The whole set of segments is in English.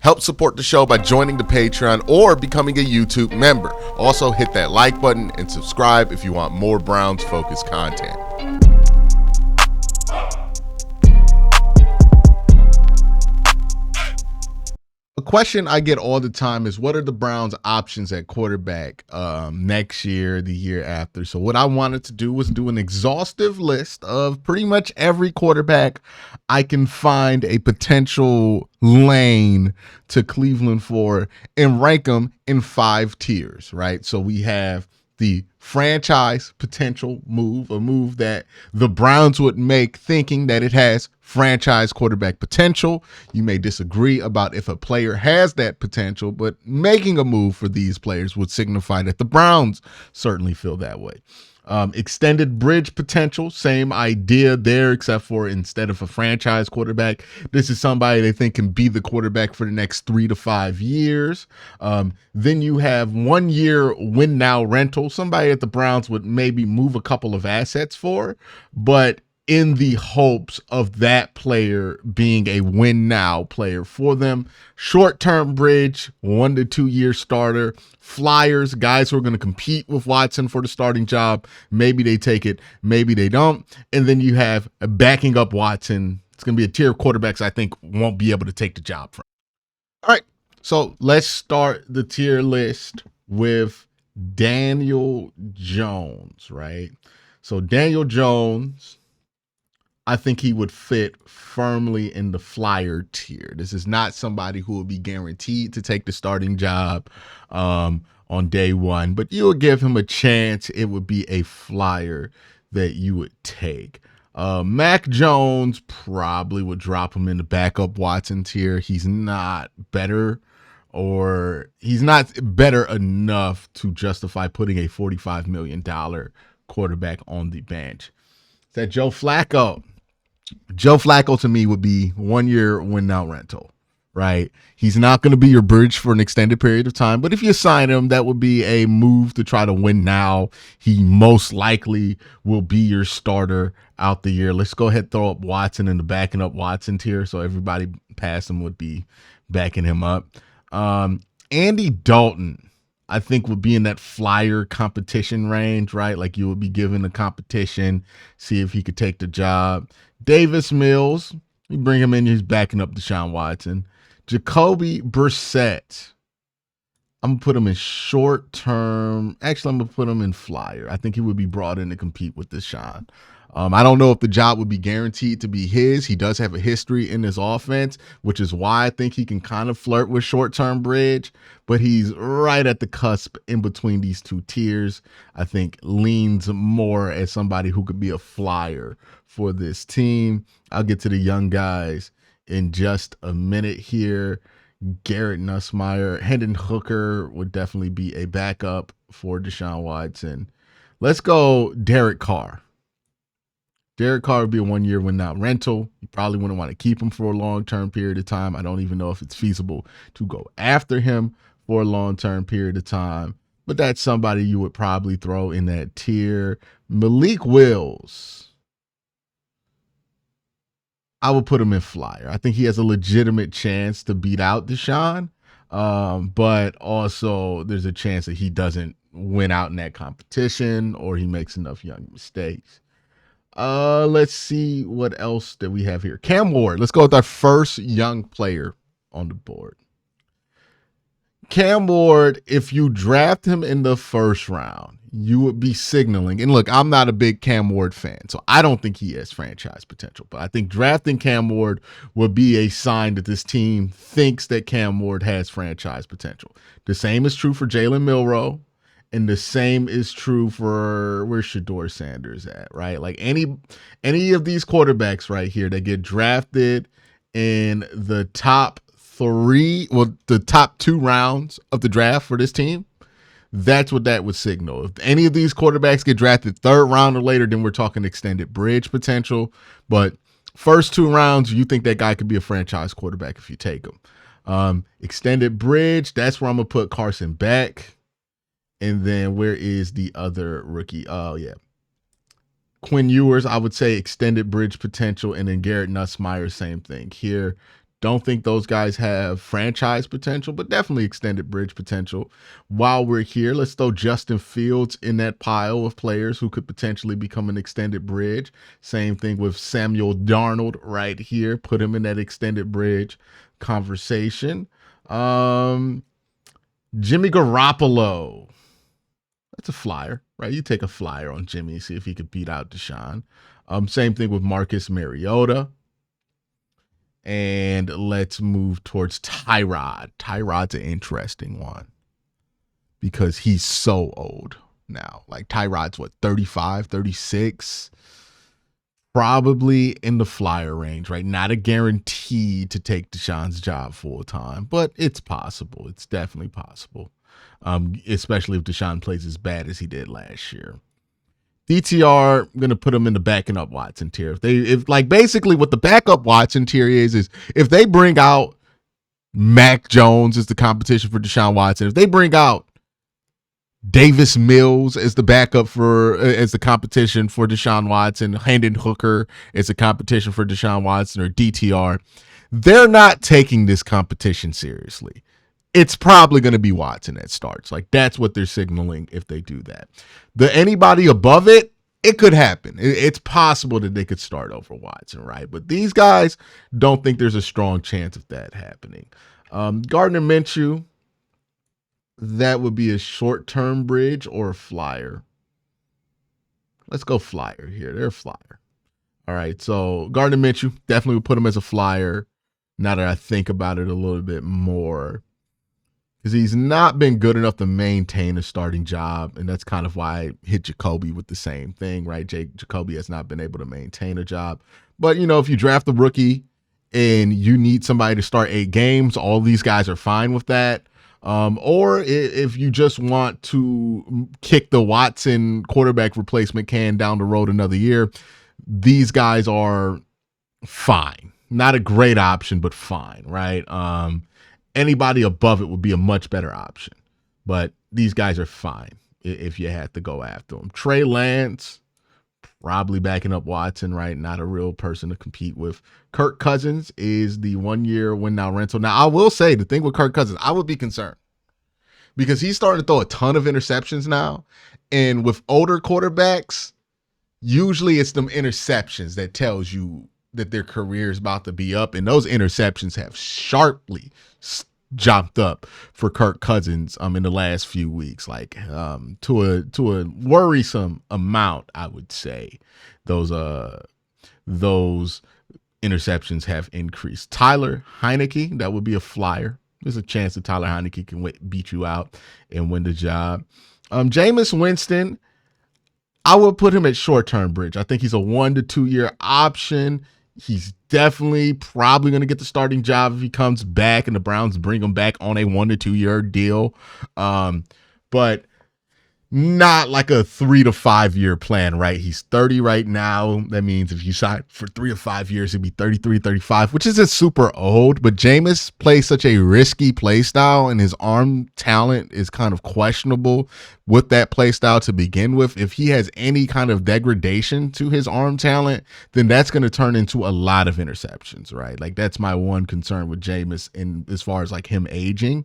Help support the show by joining the Patreon or becoming a YouTube member. Also, hit that like button and subscribe if you want more Browns-focused content. A question I get all the time is, what are the Browns' options at quarterback next year, the year after? So what I wanted to do was do an exhaustive list of pretty much every quarterback I can find a potential lane to Cleveland for and rank them in 5 tiers, right? So we have the franchise potential move, a move that the Browns would make thinking that it has franchise quarterback potential. You may disagree about if a player has that potential, but making a move for these players would signify that the Browns certainly feel that way. Extended bridge potential, same idea there, except for instead of a franchise quarterback, this is somebody they think can be the quarterback for the next 3 to 5 years. Then you have 1 year win now rental, somebody that the Browns would maybe move a couple of assets for, but in the hopes of that player being a win now player for them. Short-term bridge, 1 to 2 year starter. Flyers, guys who are going to compete with Watson for the starting job. Maybe they take it, maybe they don't. And then you have a backing up Watson. It's going to be a tier of quarterbacks I think won't be able to take the job from. All right, so let's start the tier list with Daniel Jones, right? So Daniel Jones, I think he would fit firmly in the flyer tier. This is not somebody who will be guaranteed to take the starting job on day one, but you would give him a chance. It would be a flyer that you would take. Mac Jones probably would drop him in the backup Watson tier. He's not better, or he's not better enough to justify putting a $45 million quarterback on the bench. Is that Joe Flacco? Joe Flacco to me would be 1 year win now rental, right? He's not going to be your bridge for an extended period of time, but if you sign him, that would be a move to try to win now. He most likely will be your starter out the year. Let's go ahead and throw up Watson in the backing up Watson tier, so everybody past him would be backing him up. Andy Dalton, I think, would be in that flyer competition range, right? Like you would be given a competition, see if he could take the job. Davis Mills, you bring him in, he's backing up Deshaun Watson. Jacoby Brissett, I'm going to put him in short term. Actually, I'm going to put him in flyer. I think he would be brought in to compete with Deshaun. I don't know if the job would be guaranteed to be his. He does have a history in his offense, which is why I think he can kind of flirt with short-term bridge, but he's right at the cusp in between these two tiers. I think leans more as somebody who could be a flyer for this team. I'll get to the young guys in just a minute here. Garrett Nussmeier, Hendon Hooker would definitely be a backup for Deshaun Watson. Let's go Derek Carr. Derek Carr would be a 1 year win now rental. You probably wouldn't want to keep him for a long-term period of time. I don't even know if it's feasible to go after him for a long-term period of time, but that's somebody you would probably throw in that tier. Malik Wills, I would put him in flyer. I think he has a legitimate chance to beat out Deshaun, but also there's a chance that he doesn't win out in that competition or he makes enough young mistakes. Let's see what else that we have here. Cam Ward. Let's go with our first young player on the board. Cam Ward, if you draft him in the first round, you would be signaling. And look, I'm not a big Cam Ward fan, so I don't think he has franchise potential. But I think drafting Cam Ward would be a sign that this team thinks that Cam Ward has franchise potential. The same is true for Jalen Milroe. And the same is true for where's Shedeur Sanders at, right? Like any of these quarterbacks right here that get drafted in the top 3, well, the top 2 rounds of the draft for this team, that's what that would signal. If any of these quarterbacks get drafted 3rd round or later, then we're talking extended bridge potential. But first 2 rounds, you think that guy could be a franchise quarterback if you take him. Extended bridge, that's where I'm going to put Carson Beck. And then where is the other rookie? Oh, yeah. Quinn Ewers, I would say extended bridge potential. And then Garrett Nussmeier, same thing here. Don't think those guys have franchise potential, but definitely extended bridge potential. While we're here, let's throw Justin Fields in that pile of players who could potentially become an extended bridge. Same thing with Samuel Darnold right here. Put him in that extended bridge conversation. Jimmy Garoppolo. That's a flyer, right? You take a flyer on Jimmy, see if he could beat out Deshaun. Same thing with Marcus Mariota. And let's move towards Tyrod. Tyrod's an interesting one because he's so old now. Like Tyrod's what, 35, 36? Probably in the flyer range, right? Not a guarantee to take Deshaun's job full time, but it's possible. It's definitely possible, especially if Deshaun plays as bad as he did last year. DTR, I'm gonna put them in the backing up Watson tier. If basically what the backup Watson tier is if they bring out Mac Jones as the competition for Deshaun Watson, if they bring out Davis Mills as the backup as the competition for Deshaun Watson, Hendon Hooker as the competition for Deshaun Watson, or DTR, they're not taking this competition seriously. It's probably going to be Watson that starts. Like, that's what they're signaling if they do that. Anybody above it, it could happen. It's possible that they could start over Watson, right? But these guys don't think there's a strong chance of that happening. Gardner Minshew, that would be a short-term bridge or a flyer. Let's go flyer here. They're a flyer. All right, so Gardner Minshew, definitely would put him as a flyer now that I think about it a little bit more, because he's not been good enough to maintain a starting job, and that's kind of why I hit Jacoby with the same thing, right? Jacoby has not been able to maintain a job. But, if you draft a rookie and you need somebody to start 8 games, all these guys are fine with that. Or if you just want to kick the Watson quarterback replacement can down the road another year, these guys are fine. Not a great option, but fine, right? Anybody above it would be a much better option. But these guys are fine if you had to go after them. Trey Lance, probably backing up Watson, right? Not a real person to compete with. Kirk Cousins is the 1-year win now rental. Now, I will say the thing with Kirk Cousins, I would be concerned because he's starting to throw a ton of interceptions now. And with older quarterbacks, usually it's them interceptions that tells you that their career is about to be up, and those interceptions have sharply jumped up for Kirk Cousins in the last few weeks, like to a worrisome amount, I would say. Those interceptions have increased. Tyler Heineke, that would be a flyer. There's a chance that Tyler Heineke can beat you out and win the job. Jameis Winston, I would put him at short-term bridge. I think he's a 1 to 2 year option. He's definitely probably going to get the starting job if he comes back and the Browns bring him back on a 1 to 2 year deal. But not like a 3 to 5 year plan, right? He's 30 right now. That means if you sign for 3 or 5 years, he'd be 33, 35, which isn't super old. But Jameis plays such a risky play style, and his arm talent is kind of questionable with that play style to begin with. If he has any kind of degradation to his arm talent, then that's going to turn into a lot of interceptions, right? Like, that's my one concern with Jameis in as far as like him aging.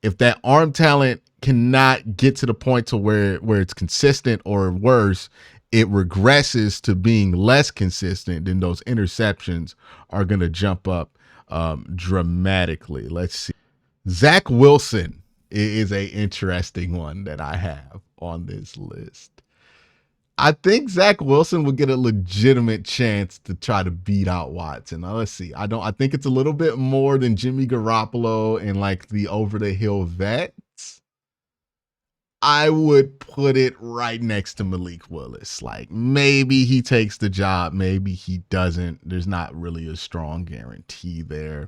If that arm talent cannot get to the point to where it's consistent, or worse, it regresses to being less consistent, then those interceptions are going to jump up dramatically. Let's see. Zach Wilson is a interesting one that I have on this list. I think Zach Wilson would get a legitimate chance to try to beat out Watson. Now, let's see. I think it's a little bit more than Jimmy Garoppolo and like the over the hill vets. I would put it right next to Malik Willis. Like, maybe he takes the job, maybe he doesn't. There's not really a strong guarantee there.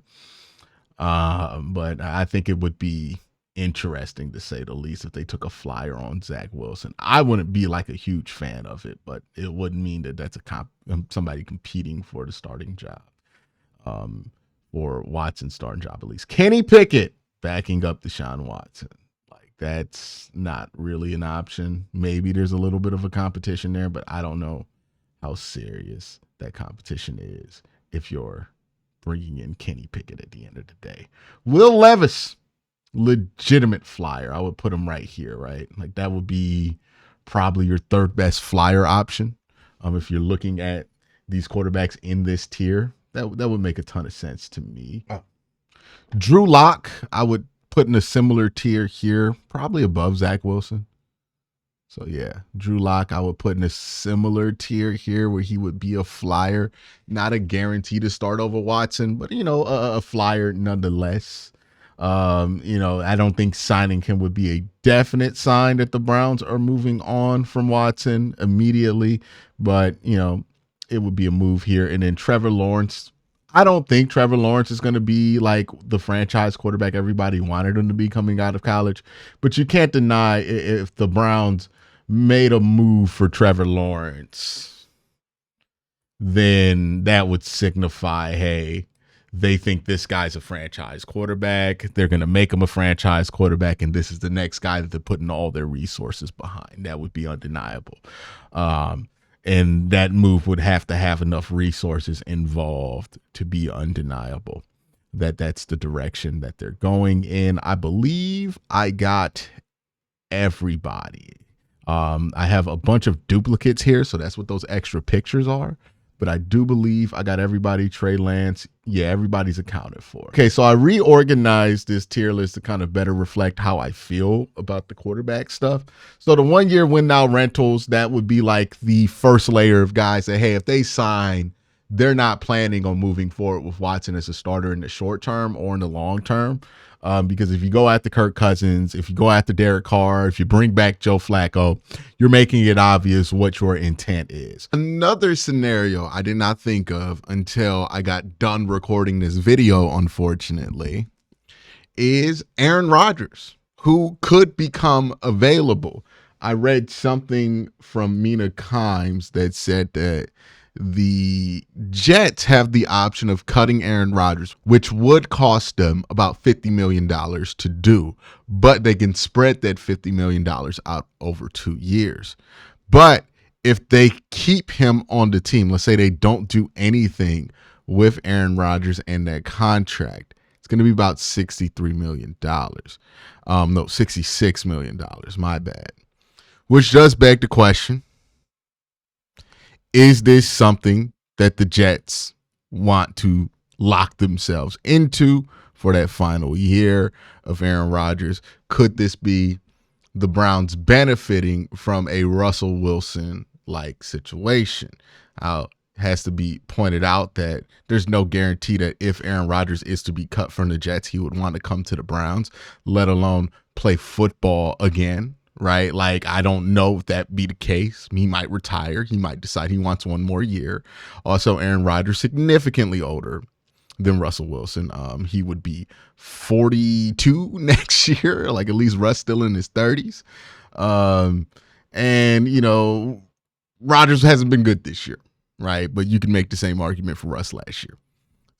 But I think it would be interesting, to say the least, if they took a flyer on Zach Wilson. I wouldn't be like a huge fan of it, but it wouldn't mean that that's somebody competing for the starting job, or Watson's starting job at least. Kenny Pickett backing up Deshaun Watson. Like, that's not really an option. Maybe there's a little bit of a competition there, but I don't know how serious that competition is if you're bringing in Kenny Pickett at the end of the day. Will Levis, legitimate flyer. I would put him right here, right? Like that would be probably your third best flyer option. If you're looking at these quarterbacks in this tier, that would make a ton of sense to me. Drew Lock, I would put in a similar tier here, probably above Zach Wilson. So yeah, Drew Lock, I would put in a similar tier here where he would be a flyer, not a guarantee to start over Watson, but a flyer nonetheless. I don't think signing him would be a definite sign that the Browns are moving on from Watson immediately, but it would be a move here. And then Trevor Lawrence, I don't think Trevor Lawrence is going to be like the franchise quarterback everybody wanted him to be coming out of college, but you can't deny if the Browns made a move for Trevor Lawrence, then that would signify, hey, they think this guy's a franchise quarterback. They're going to make him a franchise quarterback, and this is the next guy that they're putting all their resources behind. That would be undeniable. And that move would have to have enough resources involved to be undeniable. That's the direction that they're going in. I believe I got everybody. I have a bunch of duplicates here, so that's what those extra pictures are. But I do believe I got everybody. Trey Lance, yeah, everybody's accounted for. Okay, so I reorganized this tier list to kind of better reflect how I feel about the quarterback stuff. So the 1 year win now rentals, that would be like the first layer of guys that, hey, if they sign, they're not planning on moving forward with Watson as a starter in the short term or in the long term. Because if you go after Kirk Cousins, if you go after Derek Carr, if you bring back Joe Flacco, you're making it obvious what your intent is. Another scenario I did not think of until I got done recording this video, unfortunately, is Aaron Rodgers, who could become available. I read something from Mina Kimes that said that the Jets have the option of cutting Aaron Rodgers, which would cost them about $50 million to do, but they can spread that $50 million out over 2 years. But if they keep him on the team, let's say they don't do anything with Aaron Rodgers and that contract, it's going to be about $63 million. No, $66 million, my bad. Which does beg the question, is this something that the Jets want to lock themselves into for that final year of Aaron Rodgers? Could this be the Browns benefiting from a Russell Wilson-like situation? It has to be pointed out that there's no guarantee that if Aaron Rodgers is to be cut from the Jets, he would want to come to the Browns, let alone play football again. Right? Like, I don't know if that be the case. He might retire. He might decide he wants one more year. Also, Aaron Rodgers, significantly older than Russell Wilson. He would be 42 next year. Like, at least Russ still in his 30s. And, Rodgers hasn't been good this year. Right? But you can make the same argument for Russ last year.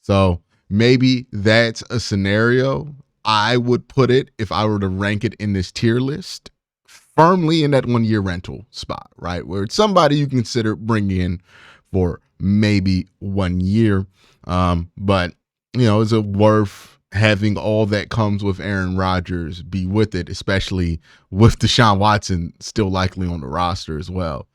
So maybe that's a scenario. I would put it, if I were to rank it in this tier list, firmly in that 1 year rental spot, right? Where it's somebody you consider bringing in for maybe 1 year. But, is it worth having all that comes with Aaron Rodgers be with it, especially with Deshaun Watson still likely on the roster as well?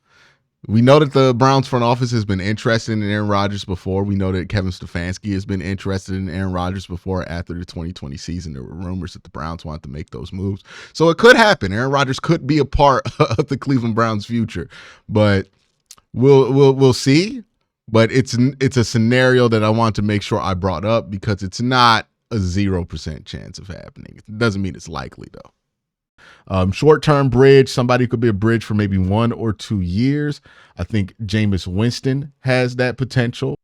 We know that the Browns front office has been interested in Aaron Rodgers before. We know that Kevin Stefanski has been interested in Aaron Rodgers before. After the 2020 season, there were rumors that the Browns wanted to make those moves. So it could happen. Aaron Rodgers could be a part of the Cleveland Browns' future, but we'll see. But it's a scenario that I want to make sure I brought up because it's not a 0% chance of happening. It doesn't mean it's likely, though. Short-term bridge, somebody could be a bridge for maybe 1 or 2 years. I think Jameis Winston has that potential.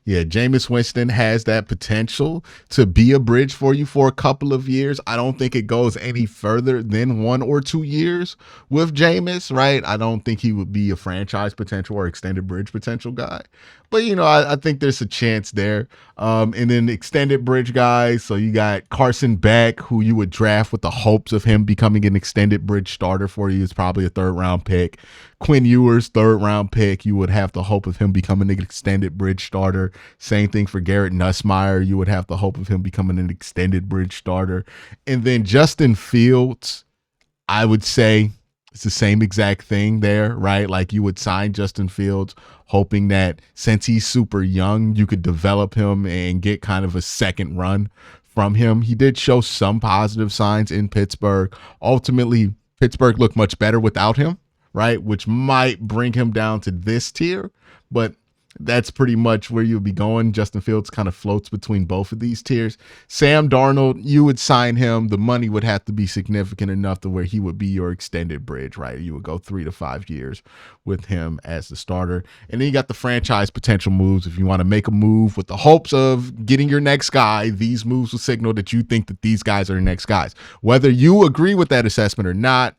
Yeah, Jameis Winston has that potential to be a bridge for you for a couple of years. I don't think it goes any further than 1 or 2 years with Jameis, right? I don't think he would be a franchise potential or extended bridge potential guy. But, I think there's a chance there. And then extended bridge guys. So you got Carson Beck, who you would draft with the hopes of him becoming an extended bridge starter for you. It's probably a 3rd round pick. Quinn Ewers, 3rd round pick. You would have the hope of him becoming an extended bridge starter. Same thing for Garrett Nussmeier. You would have the hope of him becoming an extended bridge starter. And then Justin Fields, I would say it's the same exact thing there, right? Like you would sign Justin Fields hoping that since he's super young, you could develop him and get kind of a second run from him. He did show some positive signs in Pittsburgh. Ultimately, Pittsburgh looked much better without him, right? Which might bring him down to this tier, but that's pretty much where you'll be going. Justin Fields kind of floats between both of these tiers. Sam Darnold, you would sign him. The money would have to be significant enough to where he would be your extended bridge, right? You would go 3 to 5 years with him as the starter. And then you got the franchise potential moves. If you want to make a move with the hopes of getting your next guy, these moves will signal that you think that these guys are your next guys. Whether you agree with that assessment or not,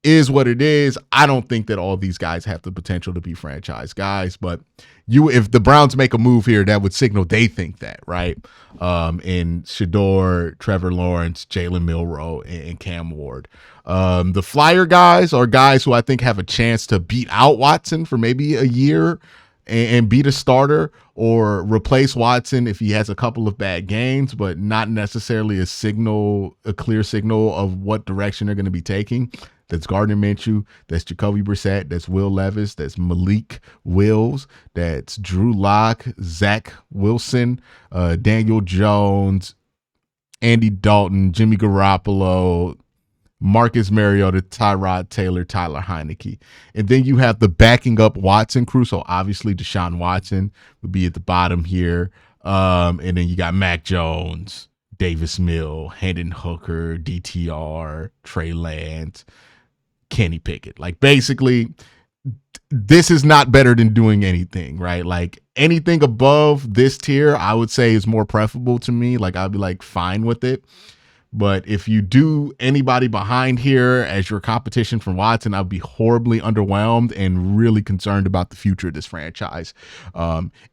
is what it is. I don't think that all these guys have the potential to be franchise guys, but if the Browns make a move here, that would signal they think that, right? In Shador, Trevor Lawrence, Jalen Milroe, and Cam Ward. The Flyer guys are guys who I think have a chance to beat out Watson for maybe a year and beat a starter, or replace Watson if he has a couple of bad games, but not necessarily a clear signal of what direction they're going to be taking. That's Gardner Minshew, that's Jacoby Brissett, that's Will Levis, that's Malik Wills, that's Drew Lock, Zach Wilson, Daniel Jones, Andy Dalton, Jimmy Garoppolo, Marcus Mariota, Tyrod Taylor, Tyler Heineke. And then you have the backing up Watson crew. So obviously Deshaun Watson would be at the bottom here. And then you got Mac Jones, Davis Mill, Hendon Hooker, DTR, Trey Lance, Kenny Pickett. Like basically, this is not better than doing anything, right? Like anything above this tier, I would say is more preferable to me. Like I'd be like fine with it. But if you do anybody behind here as your competition from Watson, I'd be horribly underwhelmed and really concerned about the future of this franchise.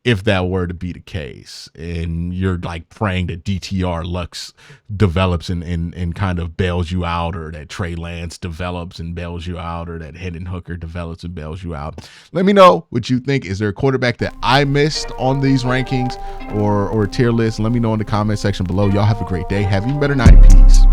If that were to be the case, and you're like praying that DTR Lux develops and kind of bails you out, or that Trey Lance develops and bails you out, or that Hendon Hooker develops and bails you out. Let me know what you think. Is there a quarterback that I missed on these rankings or tier lists? Let me know in the comment section below. Y'all have a great day. Have you better night. Peace.